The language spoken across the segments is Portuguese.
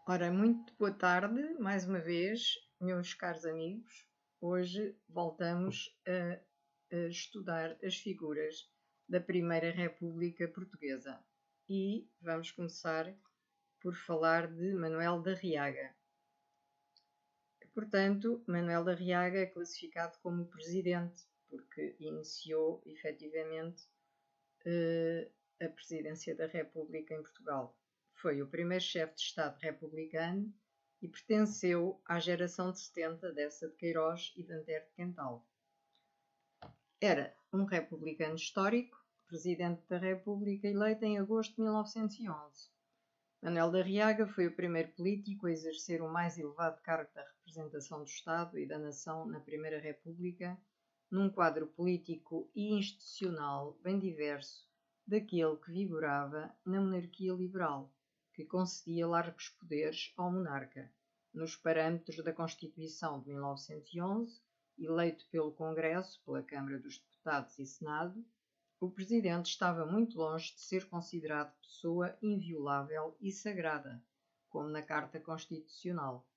Ora, muito boa tarde, mais uma vez, meus caros amigos. Hoje voltamos a estudar as figuras da Primeira República Portuguesa e vamos começar por falar de Manuel da Riaga. Portanto, Manuel da Riaga é classificado como presidente, porque iniciou efetivamente a presidência da República em Portugal. Foi o primeiro chefe de Estado republicano e pertenceu à geração de 70 dessa de Queiroz e de Antero de Quental. Era um republicano histórico, presidente da República eleito em agosto de 1911. Manuel da Riaga foi o primeiro político a exercer o mais elevado cargo da representação do Estado e da nação na Primeira República, num quadro político e institucional bem diverso daquele que vigorava na monarquia liberal, que concedia largos poderes ao monarca. Nos parâmetros da Constituição de 1911, eleito pelo Congresso, pela Câmara dos Deputados e Senado, o presidente estava muito longe de ser considerado pessoa inviolável e sagrada, como na Carta Constitucional.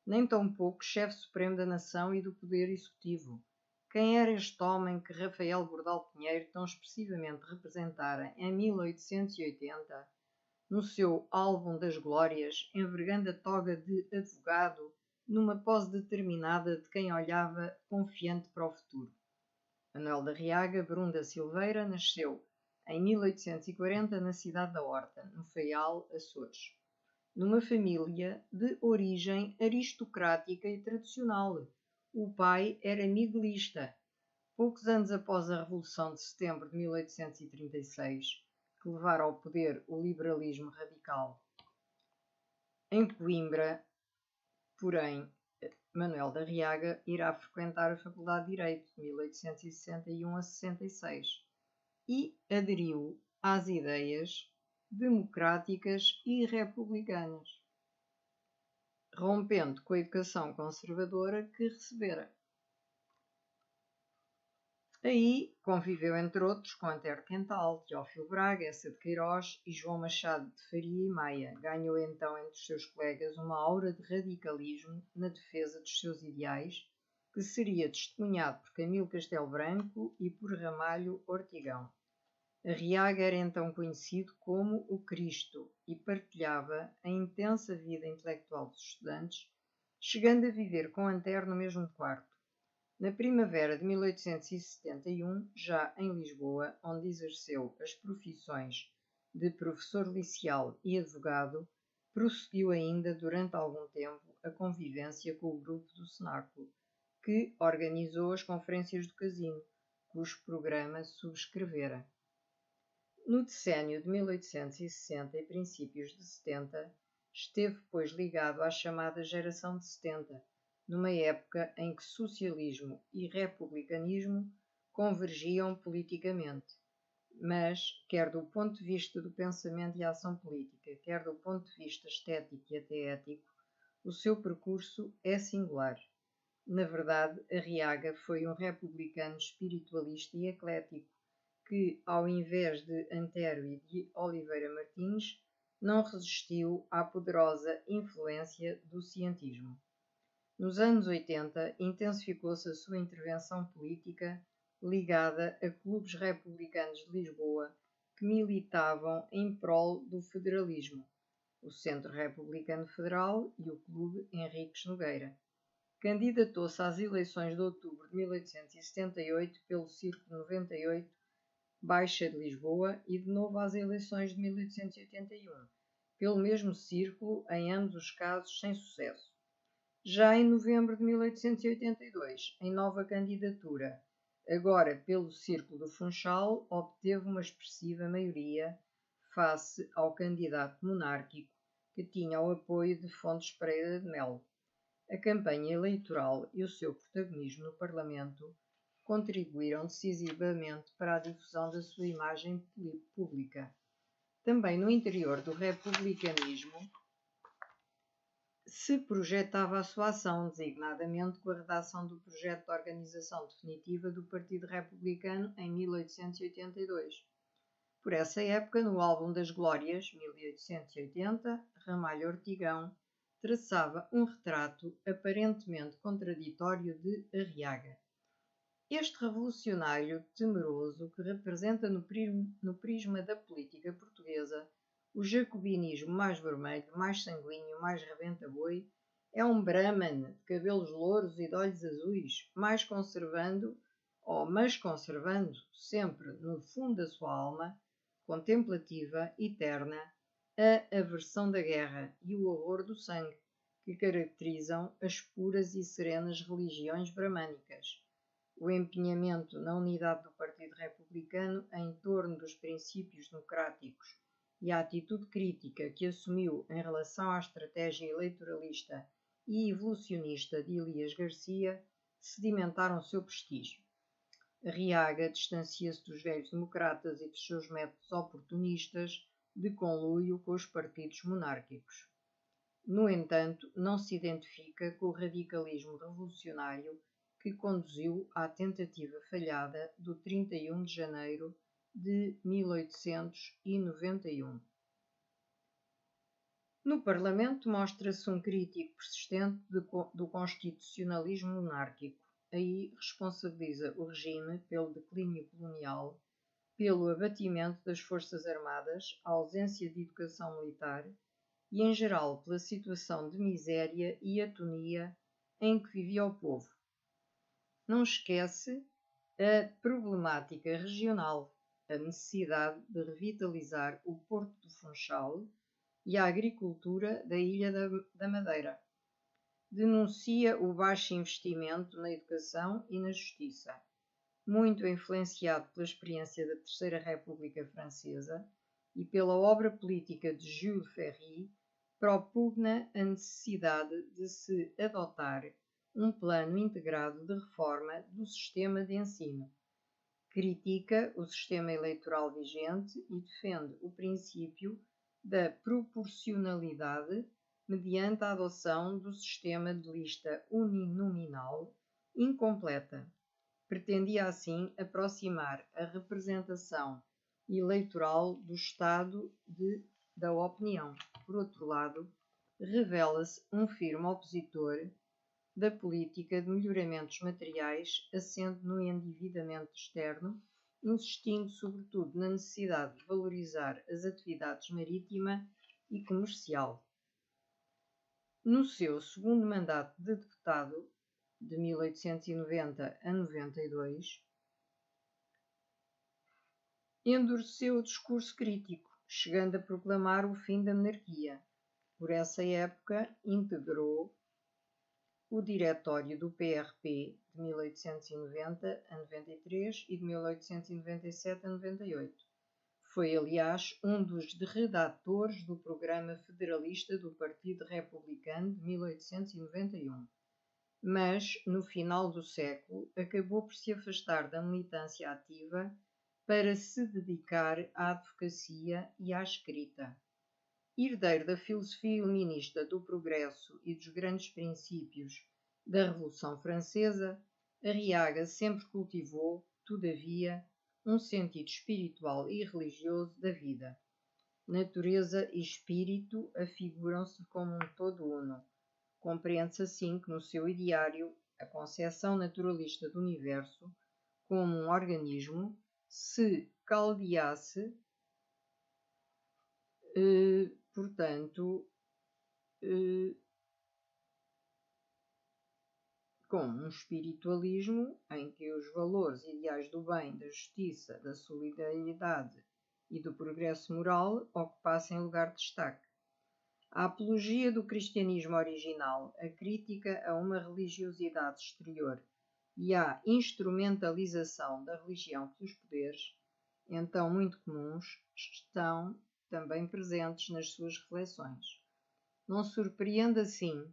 Nem tampouco chefe supremo da nação e do poder executivo. Quem era este homem que Rafael Bordal Pinheiro tão expressivamente representara em 1880, no seu Álbum das Glórias, envergando a toga de advogado, numa pose determinada de quem olhava confiante para o futuro? Manuel da Riaga Brunda Silveira nasceu em 1840 na cidade da Horta, no Faial, Açores, numa família de origem aristocrática e tradicional. O pai era miguelista. Poucos anos após a Revolução de Setembro de 1836, que levara ao poder o liberalismo radical em Coimbra, porém, Manuel da Riaga irá frequentar a Faculdade de Direito de 1861 a 66 e aderiu às ideias democráticas e republicanas, rompendo com a educação conservadora que recebera. Aí conviveu, entre outros, com Antero de Quental, Teófilo Braga, Eça de Queiroz e João Machado de Faria e Maia. Ganhou então entre os seus colegas uma aura de radicalismo na defesa dos seus ideais, que seria testemunhado por Camilo Castelo Branco e por Ramalho Ortigão. Arriaga era então conhecido como o Cristo e partilhava a intensa vida intelectual dos estudantes, chegando a viver com Antero no mesmo quarto. Na primavera de 1871, já em Lisboa, onde exerceu as profissões de professor licial e advogado, prosseguiu ainda durante algum tempo a convivência com o grupo do Cenáculo, que organizou as Conferências do Casino, cujo programa subscrevera. No decênio de 1860 e princípios de 70, esteve, pois, ligado à chamada Geração de 70, numa época em que socialismo e republicanismo convergiam politicamente, mas, quer do ponto de vista do pensamento e ação política, quer do ponto de vista estético e até ético, o seu percurso é singular. Na verdade, Arriaga foi um republicano espiritualista e eclético, que, ao invés de Antero e de Oliveira Martins, não resistiu à poderosa influência do cientismo. Nos anos 80, intensificou-se a sua intervenção política ligada a clubes republicanos de Lisboa que militavam em prol do federalismo, o Centro Republicano Federal e o Clube Henriques Nogueira. Candidatou-se às eleições de outubro de 1878 pelo Círculo 98 Baixa de Lisboa e de novo às eleições de 1881, pelo mesmo círculo, em ambos os casos sem sucesso. Já em novembro de 1882, em nova candidatura, agora pelo Círculo do Funchal, obteve uma expressiva maioria face ao candidato monárquico, que tinha o apoio de Fontes Pereira de Melo. A campanha eleitoral e o seu protagonismo no Parlamento contribuíram decisivamente para a difusão da sua imagem pública. Também no interior do republicanismo se projetava a sua ação, designadamente com a redação do projeto de organização definitiva do Partido Republicano em 1882. Por essa época, no álbum das Glórias, 1880, Ramalho Ortigão traçava um retrato aparentemente contraditório de Arriaga. Este revolucionário temeroso, que representa no prisma da política portuguesa o jacobinismo mais vermelho, mais sanguíneo, mais rebenta-boi, é um Brahman de cabelos louros e de olhos azuis, mas conservando sempre no fundo da sua alma, contemplativa, eterna, a aversão da guerra e o horror do sangue, que caracterizam as puras e serenas religiões bramânicas. O empenhamento na unidade do Partido Republicano em torno dos princípios democráticos e a atitude crítica que assumiu em relação à estratégia eleitoralista e evolucionista de Elias Garcia sedimentaram seu prestígio. Arriaga distancia-se dos velhos democratas e dos seus métodos oportunistas de conluio com os partidos monárquicos. No entanto, não se identifica com o radicalismo revolucionário que conduziu à tentativa falhada do 31 de janeiro de 1891. No Parlamento mostra-se um crítico persistente do constitucionalismo monárquico. Aí responsabiliza o regime pelo declínio colonial, pelo abatimento das forças armadas, a ausência de educação militar e, em geral, pela situação de miséria e atonia em que vivia o povo. Não esquece a problemática regional, a necessidade de revitalizar o Porto do Funchal e a agricultura da Ilha da Madeira. Denuncia o baixo investimento na educação e na justiça, muito influenciado pela experiência da Terceira República Francesa e pela obra política de Jules Ferry, propugna a necessidade de se adotar um plano integrado de reforma do sistema de ensino. Critica o sistema eleitoral vigente e defende o princípio da proporcionalidade mediante a adoção do sistema de lista uninominal incompleta. Pretendia assim aproximar a representação eleitoral do estado da opinião. Por outro lado, revela-se um firme opositor da política de melhoramentos materiais, assente no endividamento externo, insistindo sobretudo na necessidade de valorizar as atividades marítima e comercial. No seu segundo mandato de deputado, de 1890 a 92, endureceu o discurso crítico, chegando a proclamar o fim da monarquia. Por essa época, integrou o diretório do PRP de 1890 a 93 e de 1897 a 98. Foi, aliás, um dos redatores do Programa Federalista do Partido Republicano de 1891. Mas, no final do século, acabou por se afastar da militância ativa para se dedicar à advocacia e à escrita. Herdeiro da filosofia iluminista do progresso e dos grandes princípios da Revolução Francesa, Arriaga sempre cultivou, todavia, um sentido espiritual e religioso da vida. Natureza e espírito afiguram-se como um todo uno. Compreende-se assim que no seu ideário a concepção naturalista do universo como um organismo se caldeasse, com um espiritualismo em que os valores ideais do bem, da justiça, da solidariedade e do progresso moral ocupassem lugar de destaque. A apologia do cristianismo original, a crítica a uma religiosidade exterior e a instrumentalização da religião pelos poderes, então muito comuns, estão também presentes nas suas reflexões. Não surpreende assim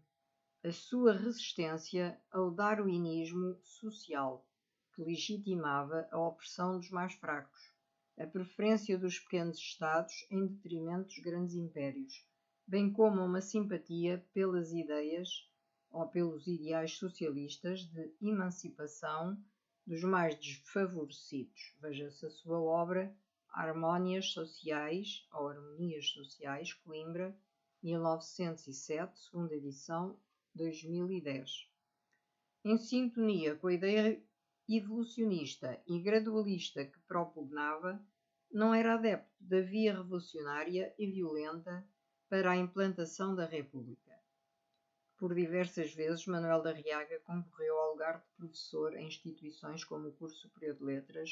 a sua resistência ao darwinismo social, que legitimava a opressão dos mais fracos, a preferência dos pequenos estados em detrimento dos grandes impérios, bem como uma simpatia pelas ideias ou pelos ideais socialistas de emancipação dos mais desfavorecidos. Veja-se a sua obra Harmonias Sociais, ou Harmonias Sociais, Coimbra, 1907, segunda edição, 2010. Em sintonia com a ideia evolucionista e gradualista que propugnava, não era adepto da via revolucionária e violenta para a implantação da República. Por diversas vezes, Manuel da Arriaga concorreu ao lugar de professor em instituições como o Curso Superior de Letras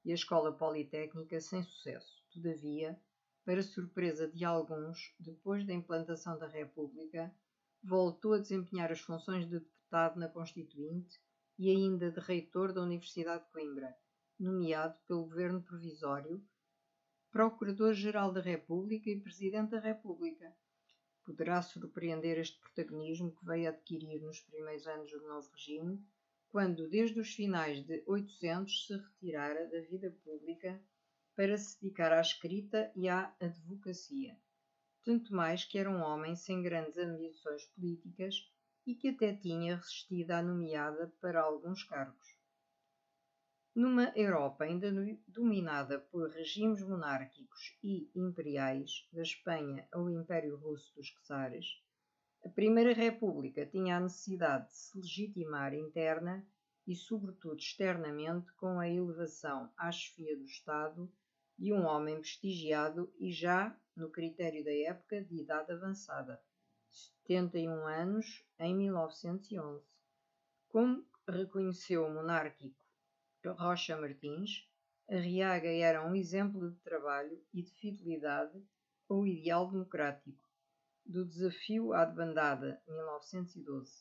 e a Escola Politécnica sem sucesso. Todavia, para surpresa de alguns, depois da implantação da República, voltou a desempenhar as funções de deputado na Constituinte e ainda de reitor da Universidade de Coimbra, nomeado pelo Governo Provisório, Procurador-Geral da República e Presidente da República. Poderá surpreender este protagonismo que veio adquirir nos primeiros anos do novo regime, quando desde os finais de 800 se retirara da vida pública para se dedicar à escrita e à advocacia. Tanto mais que era um homem sem grandes ambições políticas e que até tinha resistido à nomeada para alguns cargos. Numa Europa ainda dominada por regimes monárquicos e imperiais, da Espanha ao Império Russo dos Czares, a Primeira República tinha a necessidade de se legitimar interna e, sobretudo, externamente, com a elevação à chefia do Estado de um homem prestigiado e já, no critério da época, de idade avançada, 71 anos, em 1911. Como reconheceu o monárquico Rocha Martins, Arriaga era um exemplo de trabalho e de fidelidade ao ideal democrático, do desafio à debandada, 1912.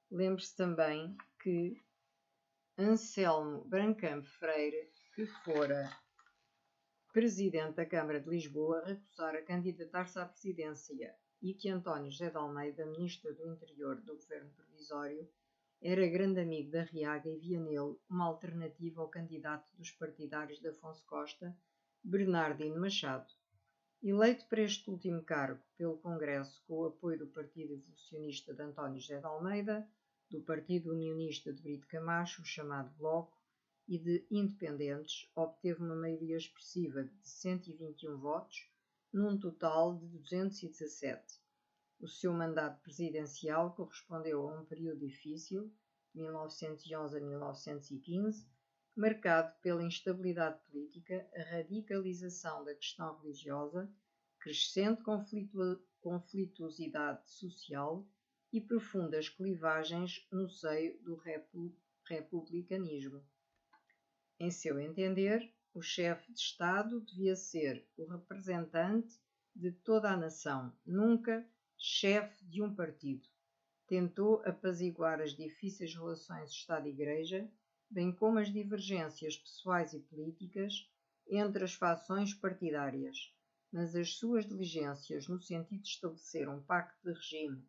Lembre-se também que Anselmo Brancamp Freire, que fora presidente da Câmara de Lisboa, recusara candidatar-se à presidência e que António José de Almeida, ministro do Interior do Governo Provisório, era grande amigo de Arriaga e via nele uma alternativa ao candidato dos partidários de Afonso Costa, Bernardino Machado. Eleito para este último cargo pelo Congresso com o apoio do Partido Evolucionista de António José de Almeida, do Partido Unionista de Brito Camacho, chamado Bloco, e de independentes, obteve uma maioria expressiva de 121 votos, num total de 217. O seu mandato presidencial correspondeu a um período difícil, de 1911 a 1915, marcado pela instabilidade política, a radicalização da questão religiosa, crescente conflituosidade social e profundas clivagens no seio do republicanismo. Em seu entender, o chefe de Estado devia ser o representante de toda a nação, nunca chefe de um partido. Tentou apaziguar as difíceis relações Estado-Igreja, bem como as divergências pessoais e políticas entre as fações partidárias, mas as suas diligências no sentido de estabelecer um pacto de regime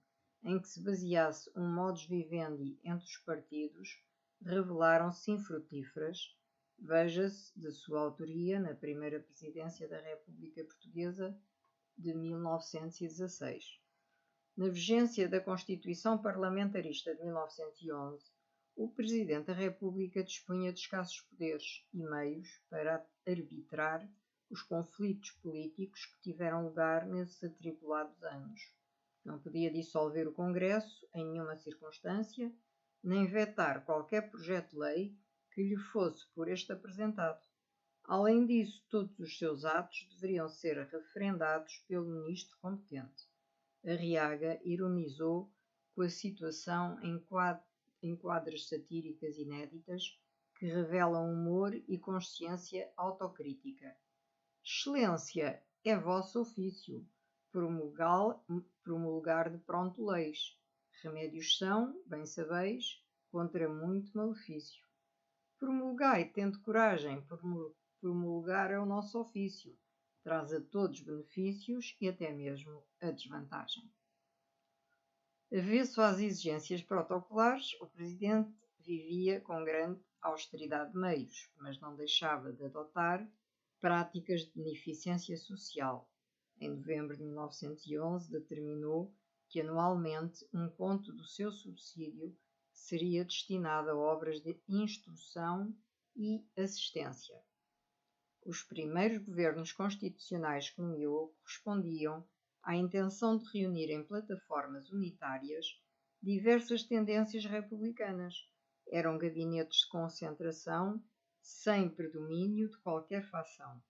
em que se baseasse um modus vivendi entre os partidos revelaram-se infrutíferas. Veja-se de sua autoria na primeira presidência da República Portuguesa de 1916. Na vigência da Constituição Parlamentarista de 1911, o Presidente da República dispunha de escassos poderes e meios para arbitrar os conflitos políticos que tiveram lugar nesses atribulados anos. Não podia dissolver o Congresso em nenhuma circunstância, nem vetar qualquer projeto de lei que lhe fosse por este apresentado. Além disso, todos os seus atos deveriam ser referendados pelo ministro competente. Arriaga ironizou com a situação em quadras satíricas inéditas que revelam humor e consciência autocrítica. Excelência, é vosso ofício, promulgar de pronto leis. Remédios são, bem sabeis, contra muito malefício. Promulgai, tendo coragem, promulgar é o nosso ofício. Traz a todos benefícios e até mesmo a desvantagem. Avesso às exigências protocolares, o Presidente vivia com grande austeridade de meios, mas não deixava de adotar práticas de beneficência social. Em novembro de 1911, determinou que anualmente um ponto do seu subsídio seria destinado a obras de instrução e assistência. Os primeiros governos constitucionais que nomeou correspondiam à intenção de reunir em plataformas unitárias diversas tendências republicanas. Eram gabinetes de concentração sem predomínio de qualquer facção.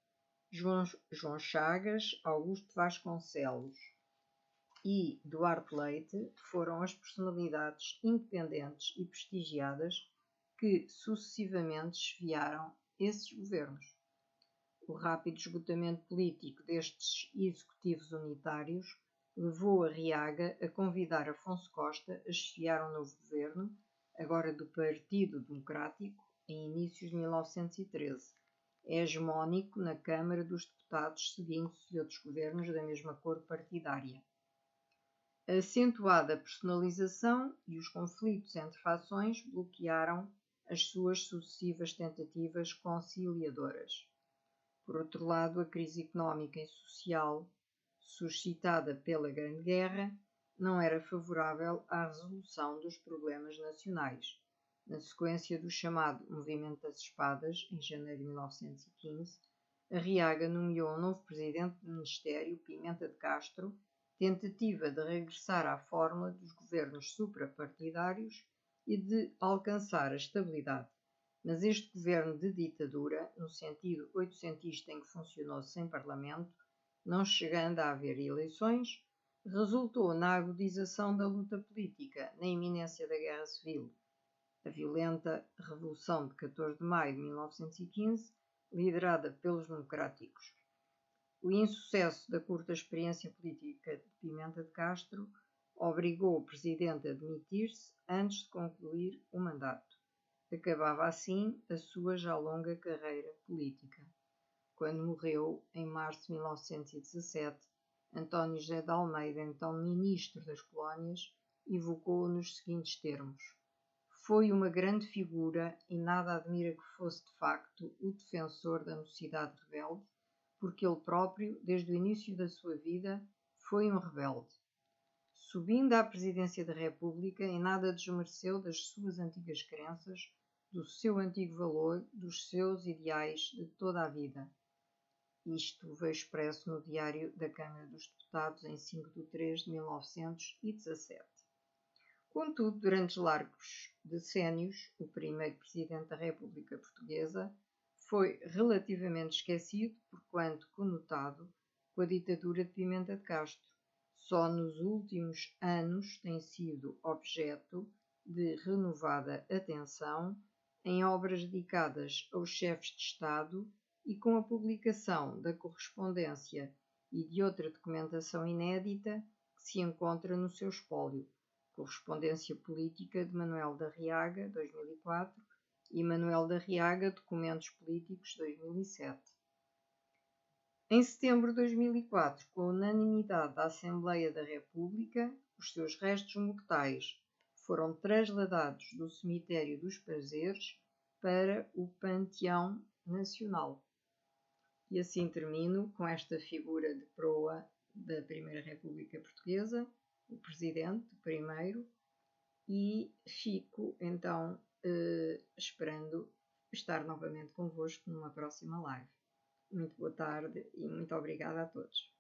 João Chagas, Augusto Vasconcelos e Duarte Leite foram as personalidades independentes e prestigiadas que sucessivamente chefiaram esses governos. O rápido esgotamento político destes executivos unitários levou Arriaga a convidar Afonso Costa a chefiar um novo governo, agora do Partido Democrático, em inícios de 1913, hegemónico na Câmara dos Deputados, seguindo-se outros governos da mesma cor partidária. A acentuada personalização e os conflitos entre fações bloquearam as suas sucessivas tentativas conciliadoras. Por outro lado, a crise económica e social suscitada pela Grande Guerra não era favorável à resolução dos problemas nacionais. Na sequência do chamado Movimento das Espadas, em janeiro de 1915, Arriaga nomeou um novo presidente do Ministério, Pimenta de Castro, tentativa de regressar à fórmula dos governos suprapartidários e de alcançar a estabilidade. Mas este governo de ditadura, no sentido oitocentista em que funcionou sem parlamento, não chegando a haver eleições, resultou na agudização da luta política, na iminência da Guerra Civil. A violenta Revolução de 14 de maio de 1915, liderada pelos democráticos. O insucesso da curta experiência política de Pimenta de Castro obrigou o presidente a demitir-se antes de concluir o mandato. Acabava assim a sua já longa carreira política. Quando morreu, em março de 1917, António José de Almeida, então ministro das Colónias, evocou-o nos seguintes termos: foi uma grande figura e nada admira que fosse de facto o defensor da mocidade rebelde, porque ele próprio, desde o início da sua vida, foi um rebelde. Subindo à presidência da República, em nada desmereceu das suas antigas crenças, do seu antigo valor, dos seus ideais de toda a vida. Isto veio expresso no Diário da Câmara dos Deputados em 5 de 3 de 1917. Contudo, durante largos decénios, o primeiro presidente da República Portuguesa foi relativamente esquecido, porquanto conotado com a ditadura de Pimenta de Castro. Só nos últimos anos tem sido objeto de renovada atenção em obras dedicadas aos chefes de Estado e com a publicação da correspondência e de outra documentação inédita que se encontra no seu espólio. Correspondência Política de Manuel da Arriaga, 2004, e Manuel da Arriaga, Documentos Políticos, 2007. Em setembro de 2004, com a unanimidade da Assembleia da República, os seus restos mortais foram trasladados do Cemitério dos Prazeres para o Panteão Nacional. E assim termino com esta figura de proa da Primeira República Portuguesa, o Presidente, o primeiro, e fico então esperando estar novamente convosco numa próxima live. Muito boa tarde e muito obrigada a todos.